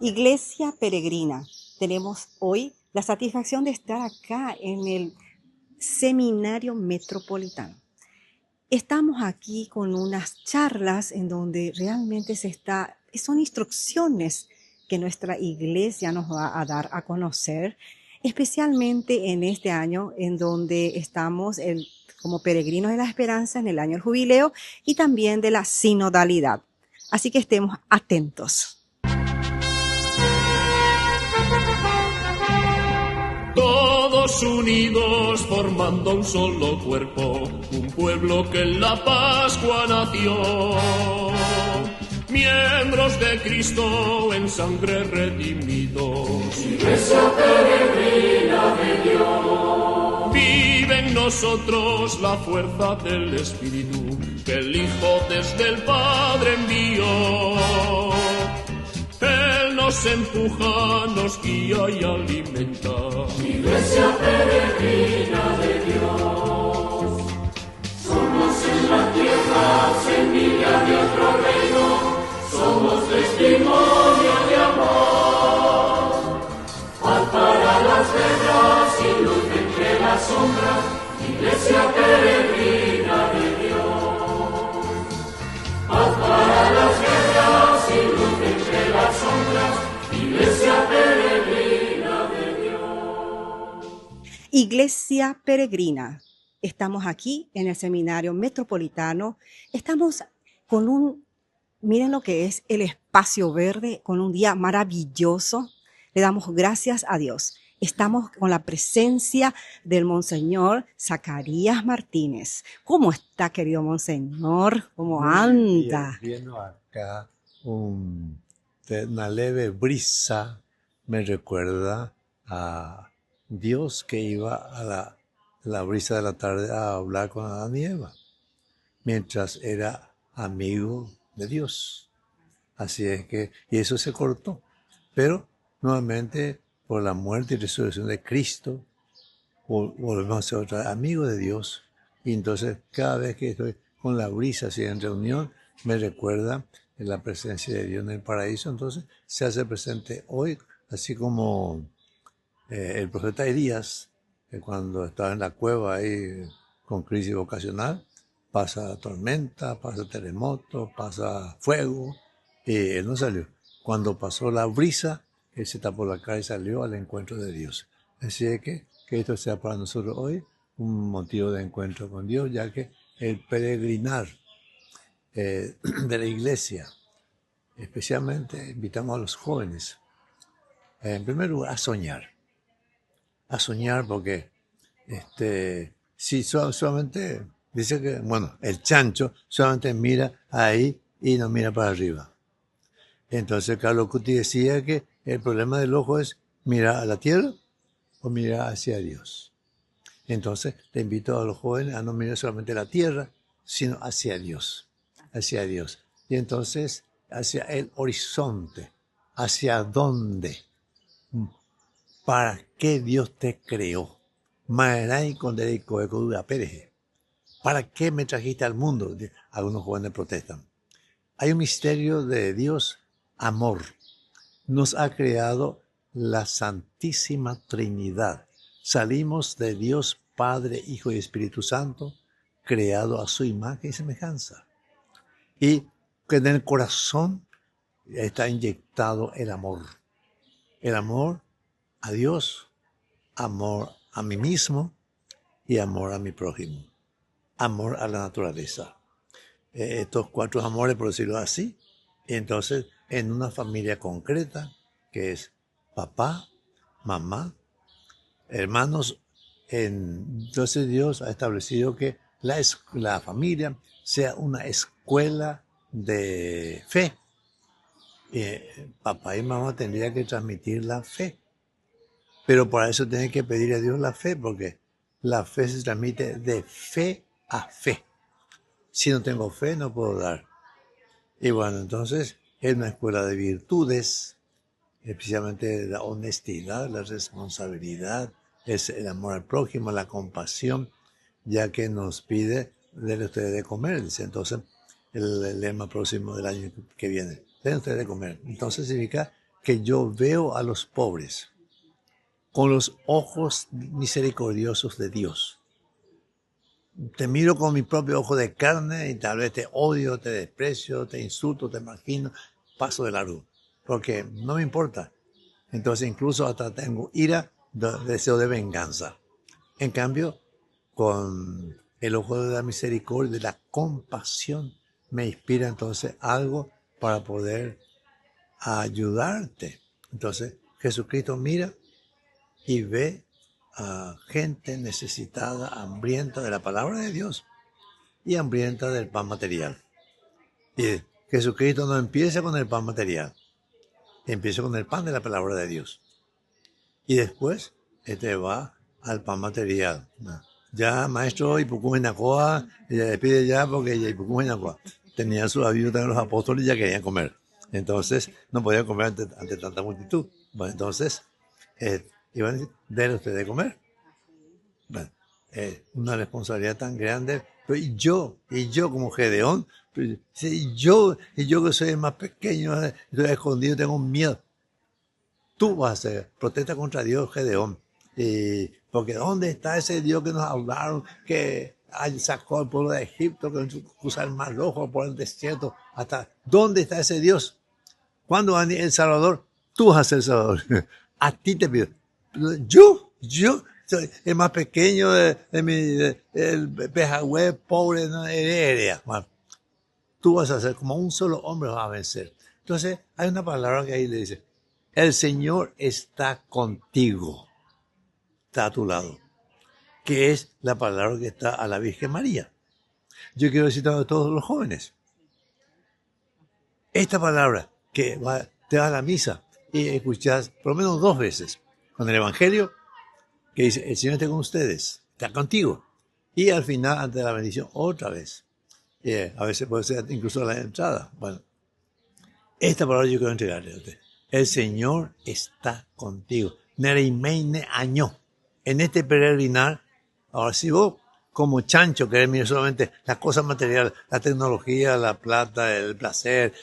Iglesia Peregrina, tenemos hoy la satisfacción de estar acá en el Seminario Metropolitano. Estamos aquí con unas charlas en donde realmente son instrucciones que nuestra iglesia nos va a dar a conocer, especialmente en este año en donde estamos como peregrinos de la esperanza en el año del jubileo y también de la sinodalidad. Así que estemos atentos. Todos unidos formando un solo cuerpo, un pueblo que en la Pascua nació. Miembros de Cristo en sangre redimidos, Iglesia peregrina de Dios. Vive en nosotros la fuerza del Espíritu que el Hijo desde el Padre envió. Él nos empuja, nos guía y alimenta. Iglesia peregrina de Dios. Somos en la tierra semilla de otro reino. Somos testimonio de amor. Paz para las guerras y luz entre las sombras. Iglesia peregrina de Dios. Paz para las guerras y luz entre las sombras. Iglesia peregrina de Dios. Iglesia Peregrina. Estamos aquí en el Seminario Metropolitano. Estamos miren lo que es el espacio verde, con un día maravilloso. Le damos gracias a Dios. Estamos con la presencia del Monseñor Zacarías Martínez. ¿Cómo está, querido Monseñor? ¿Cómo anda? Viendo acá una leve brisa, me recuerda a Dios que iba a la brisa de la tarde a hablar con Adán y Eva, mientras era amigo de Dios. Así es que, y eso se cortó. Pero nuevamente, por la muerte y resurrección de Cristo, volvemos a ser otra vez amigos de Dios. Y entonces, cada vez que estoy con la brisa así en reunión, me recuerda la presencia de Dios en el paraíso. Entonces, se hace presente hoy, así como el profeta Elías, cuando estaba en la cueva ahí con crisis vocacional, pasa tormenta, pasa terremoto, pasa fuego, y él no salió. Cuando pasó la brisa, él se tapó la cara y salió al encuentro de Dios. Así es que esto sea para nosotros hoy un motivo de encuentro con Dios, ya que el peregrinar de la iglesia, especialmente invitamos a los jóvenes, en primer lugar, a soñar porque si solamente dice que, el chancho solamente mira ahí y no mira para arriba. Entonces Carlos Cuti decía que el problema del ojo es mirar a la tierra o mirar hacia Dios. Entonces le invito a los jóvenes a no mirar solamente a la tierra, sino hacia Dios. Y entonces hacia el horizonte, hacia dónde, para qué Dios te creó. ¿Para qué me trajiste al mundo? Algunos jóvenes protestan. Hay un misterio de Dios, amor. Nos ha creado la Santísima Trinidad. Salimos de Dios Padre, Hijo y Espíritu Santo, creado a su imagen y semejanza. Y que en el corazón está inyectado el amor. El amor a Dios, amor a mí mismo y amor a mi prójimo. Amor a la naturaleza. Estos cuatro amores, por decirlo así. Entonces, en una familia concreta, que es papá, mamá, hermanos, entonces Dios ha establecido que la familia sea una escuela de fe. Papá y mamá tendrían que transmitir la fe. Pero para eso tienen que pedir a Dios la fe, porque la fe se transmite de fe a fe. Si no tengo fe, no puedo dar. Y bueno, entonces es una escuela de virtudes, especialmente la honestidad, la responsabilidad, es el amor al prójimo, la compasión, ya que nos pide, denle ustedes de comer, dice entonces el lema próximo del año que viene, denle ustedes de comer. Entonces significa que yo veo a los pobres con los ojos misericordiosos de Dios. Te miro con mi propio ojo de carne y tal vez te odio, te desprecio, te insulto, te margino, paso de largo, porque no me importa. Entonces incluso hasta tengo ira, deseo de venganza. En cambio, con el ojo de la misericordia, de la compasión, me inspira entonces algo para poder ayudarte. Entonces Jesucristo mira y ve a gente necesitada, hambrienta de la palabra de Dios y hambrienta del pan material. Y Jesucristo no empieza con el pan material, empieza con el pan de la palabra de Dios. Y después va al pan material. Ya, maestro, Ipucumenacoa, ella le pide ya porque Ipucumenacoa tenía su avión de los apóstoles y ya querían comer. Entonces, no podían comer ante tanta multitud. Bueno, entonces, iban a decir, denle usted de comer. Bueno, una responsabilidad tan grande. Pero y yo como Gedeón, y yo que soy el más pequeño, estoy escondido, tengo miedo. Tú vas a hacer protesta contra Dios, Gedeón. Porque ¿dónde está ese Dios que nos hablaron, que sacó al pueblo de Egipto, que cruzó el Mar Rojo por el desierto? ¿Dónde está ese Dios? ¿Cuándo va a venir el Salvador? Tú vas a ser el Salvador. A ti te pido. Yo soy el más pequeño el pejagüe pobre, no heredia. Bueno, tú vas a ser como un solo hombre, vas a vencer. Entonces, hay una palabra que ahí le dice, el Señor está contigo, está a tu lado, que es la palabra que está a la Virgen María. Yo quiero decir a todos los jóvenes, esta palabra que te vas a la misa y escuchás por lo menos 2 veces con el Evangelio, que dice, el Señor está con ustedes, está contigo. Y al final, ante la bendición, otra vez. A veces puede ser incluso la entrada. Bueno, esta palabra yo quiero entregarle a usted. El Señor está contigo. Nereimeine año. En este peregrinar, ahora si vos como chancho querés mirar solamente las cosas materiales, la tecnología, la plata, el placer,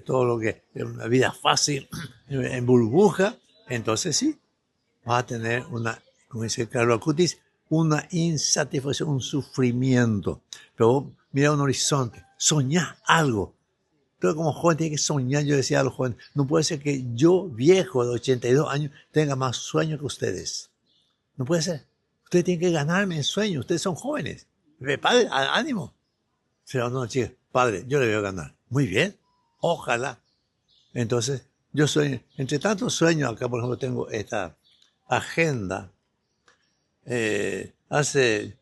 todo lo que es una vida fácil, en burbuja, entonces sí, vas a tener como dice Carlos Acutis, una insatisfacción, un sufrimiento. Pero vos mira un horizonte, soñá algo. Pero como joven tiene que soñar, yo decía a los jóvenes, no puede ser que yo, viejo de 82 años, tenga más sueño que ustedes. No puede ser. Ustedes tienen que ganarme en sueño, ustedes son jóvenes. Padre, ánimo. Pero no, chicos, padre, yo le voy a ganar. Muy bien, ojalá. Entonces, yo soy, entre tantos sueños, acá por ejemplo tengo esta agenda.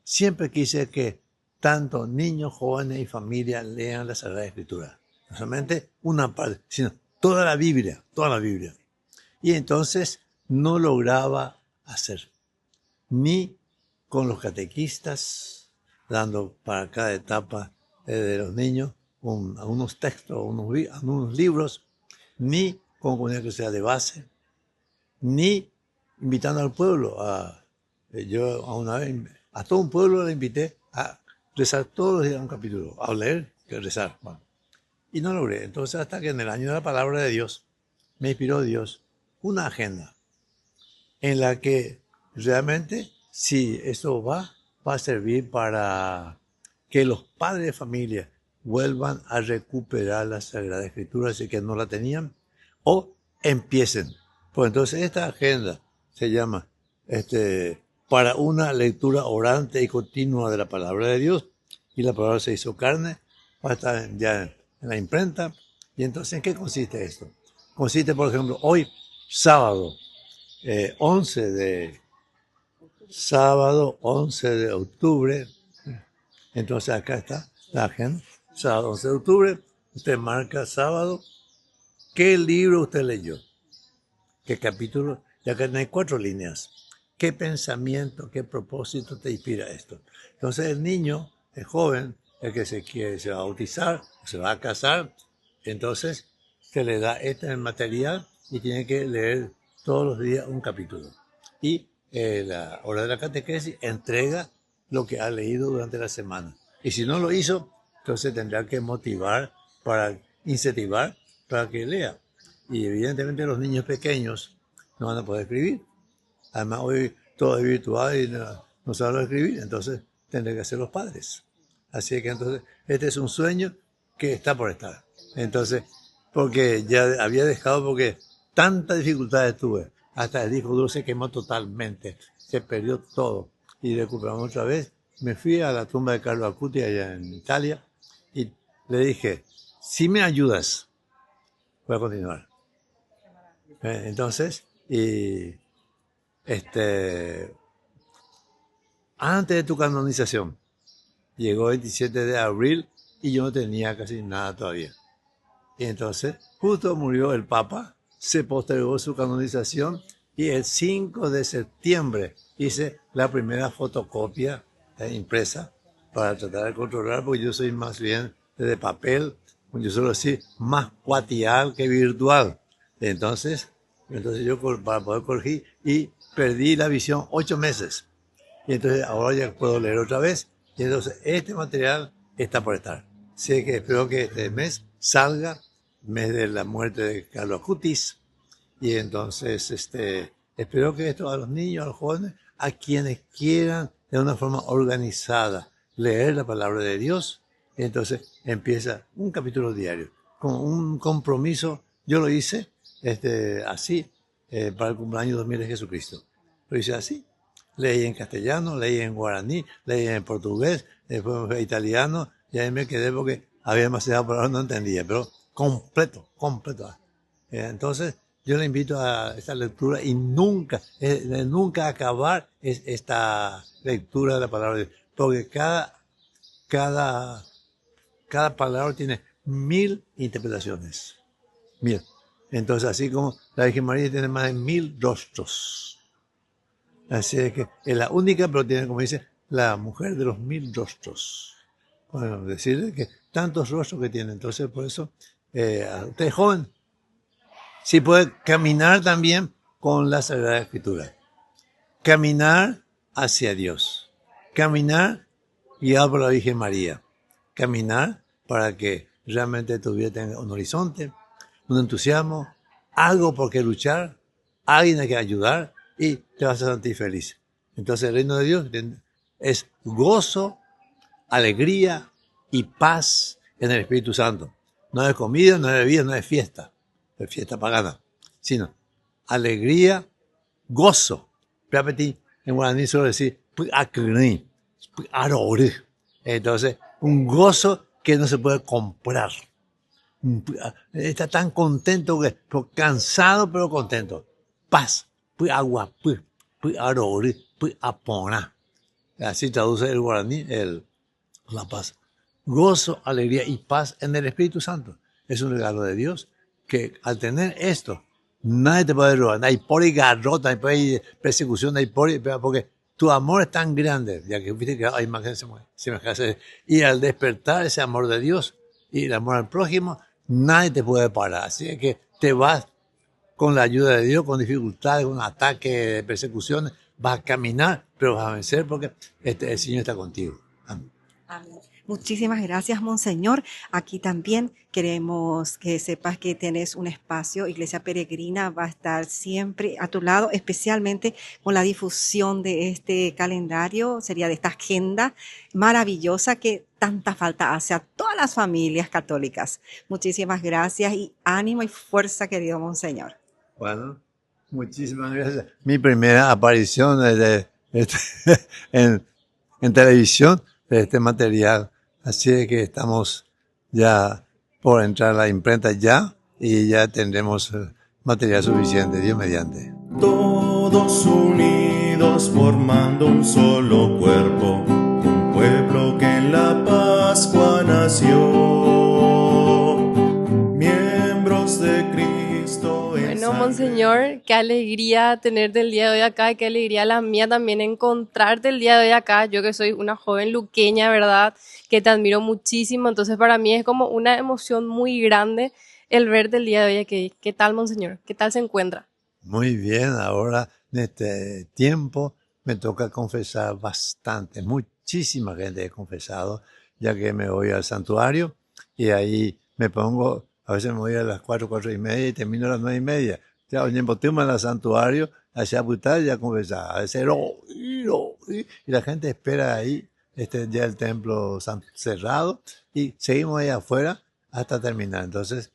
Siempre quise que tanto niños, jóvenes y familias lean la Sagrada Escritura. No solamente una parte, sino toda la Biblia, toda la Biblia. Y entonces no lograba hacer, ni con los catequistas, dando para cada etapa de los niños algunos textos, algunos libros, ni con comunidad que sea de base, ni invitando al pueblo. Yo a una vez, a todo un pueblo le invité a rezar todos los días un capítulo, a leer que rezar. Bueno, y no logré. Entonces, hasta que en el año de la palabra de Dios, me inspiró Dios una agenda en la que realmente, si eso va a servir para que los padres de familia vuelvan a recuperar la Sagrada Escritura, si que no la tenían, o empiecen. Pues entonces esta agenda se llama para una lectura orante y continua de la palabra de Dios, y la palabra se hizo carne, va a estar ya en la imprenta. Y entonces, ¿en qué consiste esto? Consiste, por ejemplo, hoy, sábado 11 de octubre, entonces acá está la agenda, sábado 11 de octubre, usted marca sábado, ¿qué libro usted leyó? ¿Qué capítulo? Ya que hay 4 líneas. ¿Qué pensamiento, qué propósito te inspira esto? Entonces el niño, el joven, el que se va a bautizar, se va a casar, entonces se le da este material y tiene que leer todos los días un capítulo. Y la hora de la catequesis entrega lo que ha leído durante la semana. Y si no lo hizo, entonces tendrá que incentivar para que lea. Y evidentemente los niños pequeños no van a poder escribir. Además, hoy todo es virtual y no saben escribir, entonces tendrán que ser los padres. Así que entonces, este es un sueño que está por estar. Entonces, porque ya había dejado, porque tantas dificultades tuve, hasta el disco duro se quemó totalmente, se perdió todo. Y recuperamos otra vez. Me fui a la tumba de Carlo Acuti allá en Italia y le dije, si me ayudas, voy a continuar. Entonces, y antes de tu canonización, llegó el 27 de abril y yo no tenía casi nada todavía. Y entonces, justo murió el Papa, se postergó su canonización y el 5 de septiembre hice la primera fotocopia impresa para tratar de controlar, porque yo soy más bien de papel, yo suelo decir más cuatial que virtual. Entonces yo para poder corregir y perdí la visión 8 meses. Y entonces ahora ya puedo leer otra vez. Y entonces este material está por estar. Sé que espero que este mes salga, mes de la muerte de Carlo Acutis. Y entonces espero que esto a los niños, a los jóvenes, a quienes quieran de una forma organizada leer la palabra de Dios. Y entonces empieza un capítulo diario, con un compromiso. Yo lo hice así para el cumpleaños 2000 de Jesucristo. Lo hice así. Leí en castellano, leí en guaraní, leí en portugués, después en italiano, y ahí me quedé porque había demasiadas palabras, no entendía, pero completo. Entonces, yo le invito a esta lectura y nunca acabar esta lectura de la palabra de Dios, porque cada palabra tiene 1000 interpretaciones. 1000. Entonces, así como la Virgen María tiene más de 1000 rostros. Así es que es la única, pero tiene, como dice, la mujer de los 1000 rostros. Bueno, decirle que tantos rostros que tiene. Entonces, por eso, usted es joven, sí puede caminar también con la Sagrada Escritura. Caminar hacia Dios. Caminar guiado por la Virgen María. Caminar para que realmente tu vida tenga un horizonte, un entusiasmo, algo por qué luchar, alguien a que ayudar, y te vas a sentir feliz. Entonces el reino de Dios es gozo, alegría y paz en el Espíritu Santo. No es comida, no es bebida, no es fiesta pagana, sino alegría, gozo. En guaraní suelo decir, entonces, un gozo que no se puede comprar. Está tan contento, cansado pero contento. Paz. Agua, así traduce el guaraní la paz. Gozo, alegría y paz en el Espíritu Santo. Es un regalo de Dios que al tener esto, nadie te puede robar. No hay por y garrota, no hay persecución, no hay por y, porque tu amor es tan grande, ya que viste que hay imágenes semejantes. Y al despertar ese amor de Dios y el amor al prójimo, nadie te puede parar. Así que te vas con la ayuda de Dios, con dificultades, con ataques, persecuciones, vas a caminar, pero vas a vencer porque el Señor está contigo. Amén. Amén. Muchísimas gracias, Monseñor. Aquí también queremos que sepas que tienes un espacio. Iglesia Peregrina va a estar siempre a tu lado, especialmente con la difusión de este calendario, sería de esta agenda maravillosa que tanta falta hace a todas las familias católicas. Muchísimas gracias y ánimo y fuerza, querido Monseñor. Bueno, muchísimas gracias. Mi primera aparición en televisión de este material. Así que estamos ya por entrar a la imprenta ya y ya tendremos material suficiente, Dios mediante. Todos unidos formando un solo cuerpo, un pueblo que en la Pascua nació, miembros de Cristo. Bueno, Monseñor, qué alegría tenerte el día de hoy acá y qué alegría la mía también encontrarte el día de hoy acá. Yo que soy una joven luqueña, ¿verdad?, que te admiro muchísimo. Entonces para mí es como una emoción muy grande el verte el día de hoy aquí. ¿Qué tal, Monseñor? ¿Qué tal se encuentra? Muy bien, ahora en este tiempo me toca confesar bastante. Muchísima gente he confesado, ya que me voy al santuario y ahí me pongo A veces me voy a las 4, 4:30 y termino a las 9:30. Ya, oye, en el santuario, allá ya conversar. A veces, y la gente espera ahí, ya el templo cerrado, y seguimos ahí afuera hasta terminar. Entonces,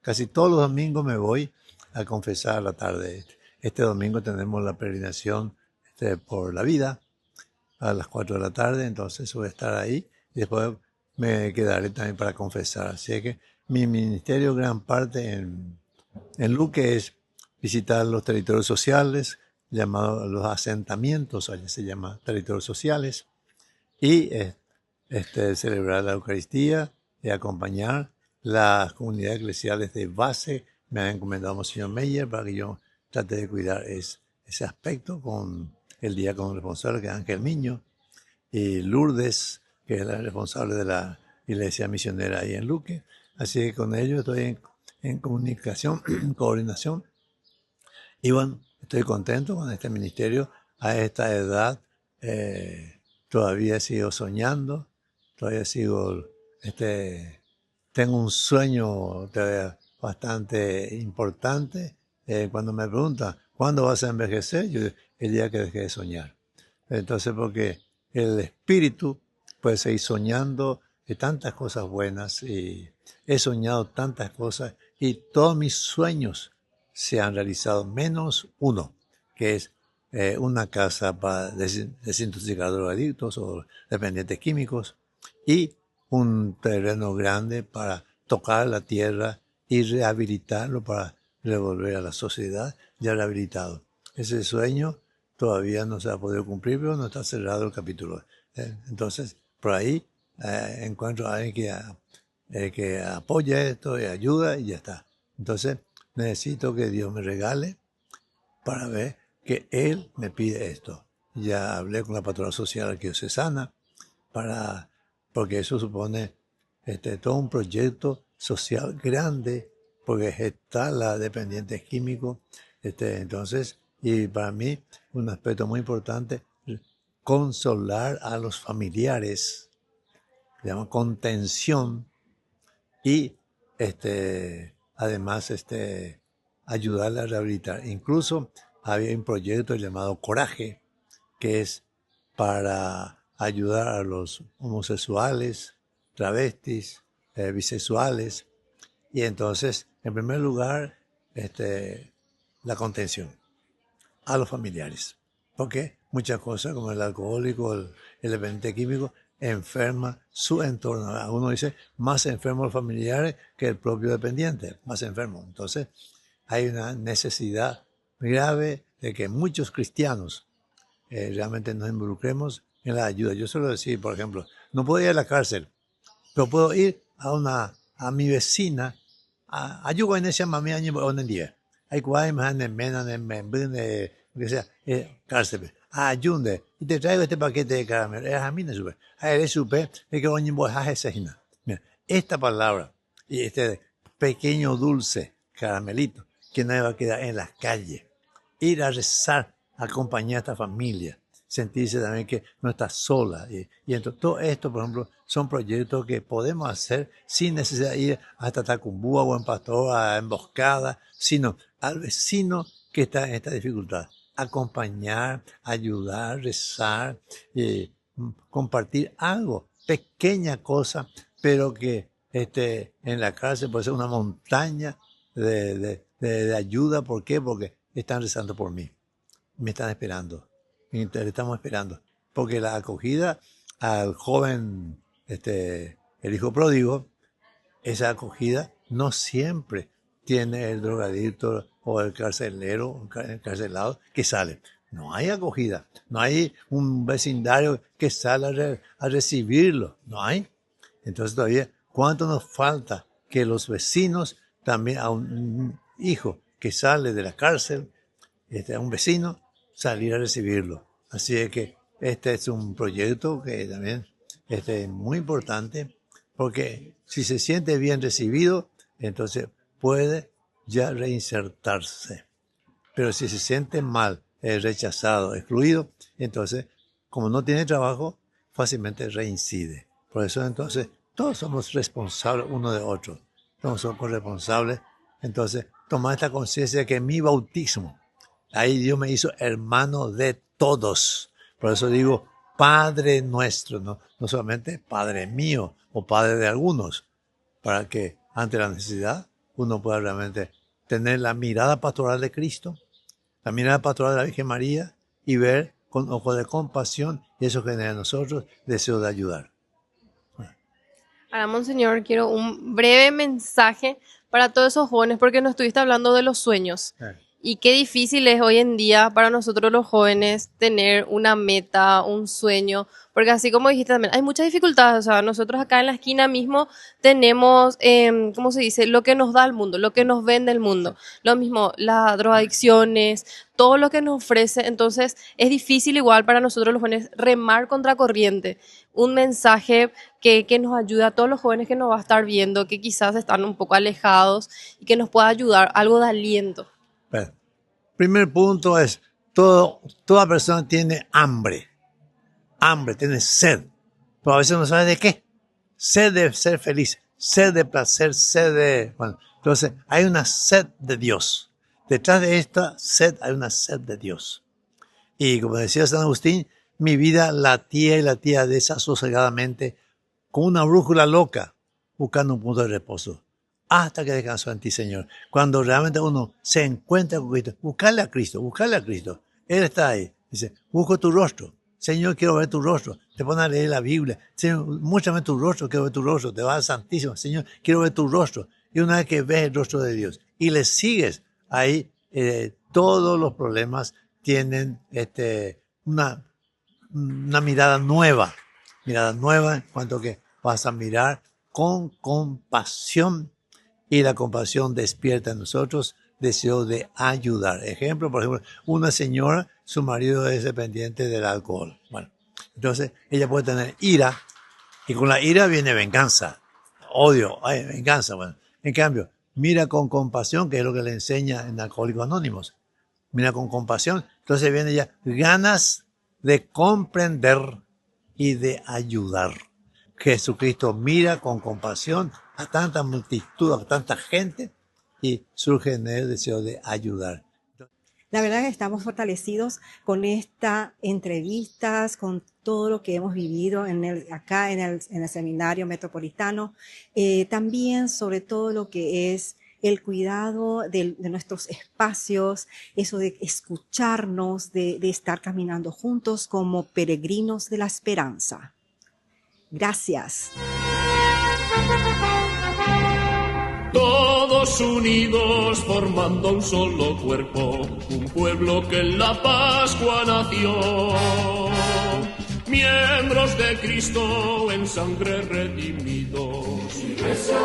casi todos los domingos me voy a confesar a la tarde. Este domingo tenemos la peregrinación por la vida a las 4 de la tarde, entonces voy a estar ahí y después me quedaré también para confesar. Así que mi ministerio, gran parte en Luque, es visitar los territorios sociales, llamados los asentamientos, allá se llama territorios sociales, y celebrar la Eucaristía y acompañar las comunidades eclesiales de base. Me ha encomendado Monseñor Meyer para que yo trate de cuidar ese aspecto con el diácono responsable, que es Ángel Miño, y Lourdes, que es la responsable de la iglesia misionera ahí en Luque. Así que con ellos estoy en comunicación, coordinación. Y bueno, estoy contento con este ministerio. A esta edad todavía sigo soñando, todavía sigo, tengo un sueño todavía bastante importante. Cuando me preguntan, ¿cuándo vas a envejecer? Yo digo, el día que deje de soñar. Entonces, porque el espíritu puede seguir soñando de tantas cosas buenas, y he soñado tantas cosas y todos mis sueños se han realizado, menos uno, que es una casa para desintoxicar drogadictos o dependientes químicos, y un terreno grande para tocar la tierra y rehabilitarlo para devolver a la sociedad ya rehabilitado. Ese sueño todavía no se ha podido cumplir, pero no está cerrado el capítulo. Entonces, por ahí encuentro a alguien que apoya esto y ayuda, y ya está. Entonces, necesito que Dios me regale para ver que Él me pide esto. Ya hablé con la pastoral social arquidiocesana porque eso supone todo un proyecto social grande, porque está la dependiente químico. Entonces, y para mí, un aspecto muy importante, consolar a los familiares, se llama contención, y además ayudarle a rehabilitar. Incluso había un proyecto llamado Coraje, que es para ayudar a los homosexuales, travestis, bisexuales, y entonces, en primer lugar, la contención a los familiares, porque muchas cosas como el alcohólico, el dependiente químico, enferma su entorno. Uno dice, más enfermos los familiares que el propio dependiente, más enfermo. Entonces, hay una necesidad grave de que muchos cristianos realmente nos involucremos en la ayuda. Yo suelo decir, por ejemplo, no puedo ir a la cárcel, pero puedo ir a mi vecina, ayuda en ese mami año en día. Hay cual más en mena en que sea cárcel. Ayunde y te traigo este paquete de caramelo. Es a mí no supe. Eres supe de que oñi voy a asesinar. Mira, esta palabra y este pequeño dulce caramelito que no va a quedar en las calles. Ir a rezar, acompañar a esta familia, sentirse también que no está sola. Y entonces, todo esto, por ejemplo, son proyectos que podemos hacer sin necesidad de ir hasta Tacumbúa, Buen Pastor, a Emboscada, sino al vecino que está en esta dificultad. Acompañar, ayudar, rezar, compartir algo, pequeña cosa, pero que en la cárcel puede ser una montaña de ayuda. ¿Por qué? Porque están rezando por mí, me están esperando, estamos esperando, porque la acogida al joven, el hijo pródigo, esa acogida no siempre tiene el drogadicto o el carcelero, el encarcelado que sale. No hay acogida, no hay un vecindario que sale a recibirlo, no hay. Entonces todavía, ¿cuánto nos falta que los vecinos también, a un hijo que sale de la cárcel, a un vecino, salir a recibirlo? Así es que este es un proyecto que también es muy importante, porque si se siente bien recibido, entonces puede ya reinsertarse. Pero si se siente mal, rechazado, excluido, entonces, como no tiene trabajo, fácilmente reincide. Por eso entonces todos somos responsables uno de otro. Todos somos corresponsables. Entonces, tomar esta conciencia de que mi bautismo, ahí Dios me hizo hermano de todos. Por eso digo, Padre nuestro, no solamente Padre mío o Padre de algunos, para que ante la necesidad uno pueda realmente tener la mirada pastoral de Cristo, la mirada pastoral de la Virgen María y ver con ojos de compasión, y eso genera en nosotros deseo de ayudar. Ahora, Monseñor, quiero un breve mensaje para todos esos jóvenes, porque nos estuviste hablando de los sueños. Y qué difícil es hoy en día para nosotros los jóvenes tener una meta, un sueño, porque así como dijiste también, hay muchas dificultades. O sea, nosotros acá en la esquina mismo tenemos, ¿cómo se dice? Lo que nos da el mundo, lo que nos vende el mundo. Lo mismo, las drogadicciones, todo lo que nos ofrece. Entonces, es difícil igual para nosotros los jóvenes remar contra corriente. Un mensaje que nos ayude a todos los jóvenes que nos va a estar viendo, que quizás están un poco alejados y que nos pueda ayudar, algo de aliento. Bueno, primer punto es, toda persona tiene hambre, tiene sed, pero a veces no sabe de qué. Sed de ser feliz, sed de placer, sed de... Bueno, entonces hay una sed de Dios. Detrás de esta sed hay una sed de Dios. Y como decía San Agustín, mi vida latía desasosegadamente como una brújula loca, buscando un punto de reposo. Hasta que descansó en ti, Señor. Cuando realmente uno se encuentra con Cristo, buscarle a Cristo. Él está ahí. Dice, busco tu rostro. Señor, quiero ver tu rostro. Te pones a leer la Biblia. Señor, muéstrame tu rostro, quiero ver tu rostro. Te vas al Santísimo. Señor, quiero ver tu rostro. Y una vez que ves el rostro de Dios y le sigues, ahí todos los problemas tienen una mirada nueva. Mirada nueva en cuanto que vas a mirar con compasión. Y la compasión despierta en nosotros deseo de ayudar. Ejemplo, por ejemplo, una señora, su marido es dependiente del alcohol. Bueno, entonces ella puede tener ira, y con la ira viene venganza, odio, venganza. Bueno, en cambio, mira con compasión, que es lo que le enseña en Alcohólicos Anónimos. Mira con compasión, entonces viene ya ganas de comprender y de ayudar. Jesucristo mira con compasión a tanta multitud, a tanta gente, y surge en él el deseo de ayudar. La verdad que estamos fortalecidos con estas entrevistas, con todo lo que hemos vivido acá en el Seminario Metropolitano. También sobre todo lo que es el cuidado de nuestros espacios, eso de escucharnos, de estar caminando juntos como peregrinos de la esperanza. Gracias. Todos unidos formando un solo cuerpo, un pueblo que en la Pascua nació. Miembros de Cristo en sangre redimidos. Iglesia